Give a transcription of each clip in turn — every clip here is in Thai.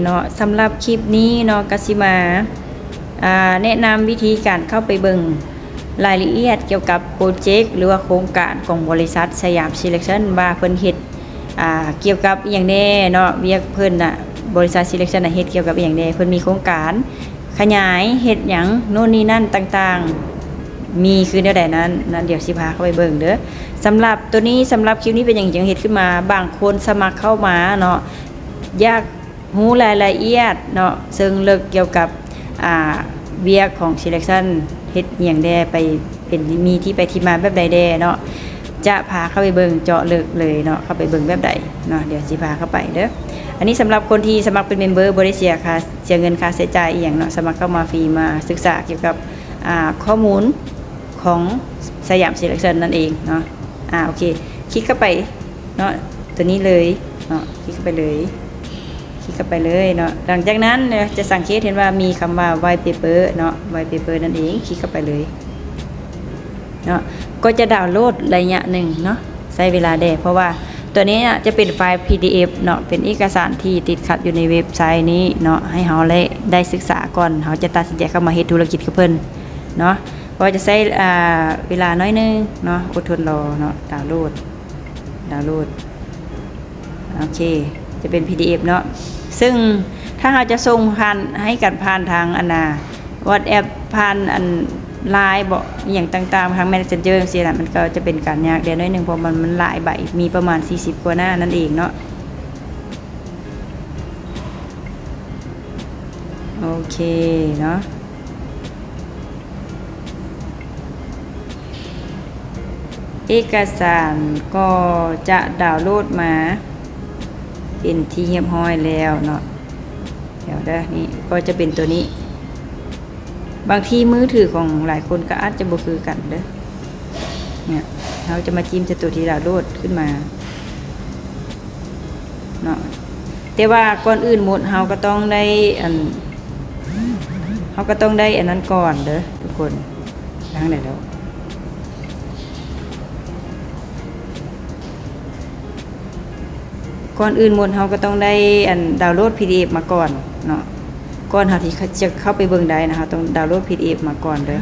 เนาะสำหรับคลิปนี้เนาะกสิมาแนะนำวิธีการเข้าไปเบิ่งรายละเอียดเกี่ยวกับโปรเจกต์หรือว่าโครงการของบริษัทสยาม Selection ว่าเพิ่นเฮ็ดเกี่ยวกับอย่างแน่เนาะเวียกเพิ่นน่ะบริษัท Selection น่ะเฮ็ดเกี่ยวกับอย่างแน่เพิ่นมีโครงการขยายเฮ็ดหยังโน่นนี่นั่นต่างๆมีคือแนวใดนั้นเดี๋ยวสิพาเข้าไปเบิ่งเด้อสำหรับตัวนี้สำหรับคลิปนี้เป็นอย่างจังเฮ็ดขึ้นมาบางคนสมัครเข้ามาเนาะอยากรู้รายละเอียดเนาะซึ่งเลิกเกี่ยวกับเวียกของ Selection เฮ็ดอย่างแดไปเป็นมีที่ไปที่มาแบบใดแดเนาะจะพาเข้าไปเบิ่งเจาะลึกเลยเนาะเข้าไปเบิ่งแบบใดเนาะเดี๋ยวสิพาเข้าไปเด้ออันนี้สำหรับคนที่สมัครเป็นเมมเบอร์บ่ได้เสียเงินค่าใช้จ่ายอีหยังเนาะสมัครเข้ามาฟรีมาศึกษาเกี่ยวกับข้อมูลของสยาม Selection นั่นเองเนาะโอเคคลิกเข้าไปเนาะตัวนี้เลยเนาะคลิกเข้าไปเลยเนาะหลังจากนั้นจะสังเกตเห็นว่ามีคำว่า white paper เนาะ white paper นั่นเองคลิกเข้าไปเลยเนาะก็จะดาวน์โหลดระยะหนึ่งเนาะใช้เวลาแดเพราะว่าตัวนี้จะเป็นไฟล์ PDF เนาะเป็นเอกสารที่ติดขัดอยู่ในเว็บไซต์นี้เนาะให้เราได้ศึกษาก่อนเราจะตัดสินใจเข้ามาเฮ็ดธุรกิจกับเพิ่นเนาะก็จะใช้เวลาน้อยนึงเนาะอดทนรอเนาะดาวน์โหลดโอเคจะเป็น PDF เนาะซึ่งถ้าเราจะส่งให้กันผ่านทางWhatsApp ผ่านไลน์บอกอย่างต่างๆทาง Messenger จังซี่น่ะมันก็จะเป็นการยากเดี๋ยวน้อยนึงเพราะมันหลายใบมีประมาณ40กว่าหน้านั่นเองเนาะโอเคเนาะเอกสารก็จะดาวน์โหลดมาเป็นที่เรียบร้อยแล้วเนาะเดี๋ยวนี่ก็จะเป็นตัวนี้บางทีมือถือของหลายคนก็อาจจะบ่คือกันเด้อเนี่ยเราจะมาจิ้มตัวที่ดาวน์โหลดขึ้นมาเนาะแต่ว่าก่อนอื่นหมดเราก็ต้องได้อันนั้นก่อนเด้อทุกคนทางไหนแล้วก่อนอื่นหมดเราก็ต้องได้ดาวน์โหลด PDF มาก่อนเนาะก่อนที่จะเข้าไปเบิ่งได้นะคะต้องดาวน์โหลด PDF มาก่อนเด้อ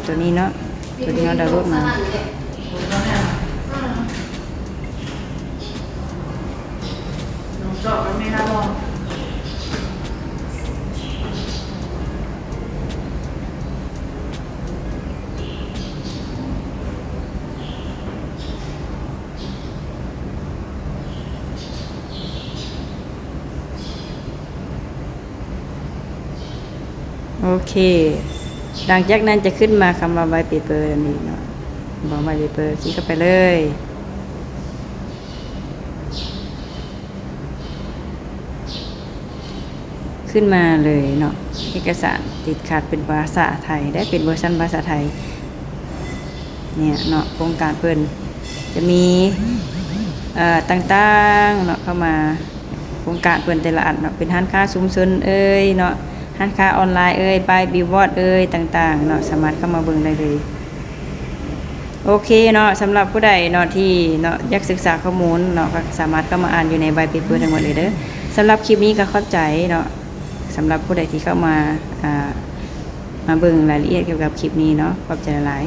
ตัวนี้เนาะตัวนี้เราดาวน์โหลดมาโอเคหลังจากนั้นจะขึ้นมาคำว่า white paper อันนี้เนาะบอก white paper คลิกเข้าไปเลยขึ้นมาเลยเนาะเอกสารติดขัดเป็นภาษาไทยได้เป็นเวอร์ชันภาษาไทยเนี่ยเนาะโครงการเพิ่นจะมีต่างๆเนาะเข้ามาโครงการเพิ่นแต่ละอันเนาะเป็นร้านค้าชุมชนเนาะร้านค้าออนไลน์ไปบิลบอร์ดต่างๆเนาะสามารถเข้ามาเบิ่งได้เลยโอเคเนาะสำหรับผู้ใดเนาะที่เนาะอยากศึกษาข้อมูลเนาะก็สามารถเข้ามาอ่านอยู่ในใบเปเปอร์ทั้งหมดเลยเด้อสำหรับคลิปนี้ก็เข้าใจเนาะสำหรับผู้ใดที่เข้ามาเบิ่งรายละเอียดเกี่ยวกับคลิปนี้เนาะขอบใจหลาย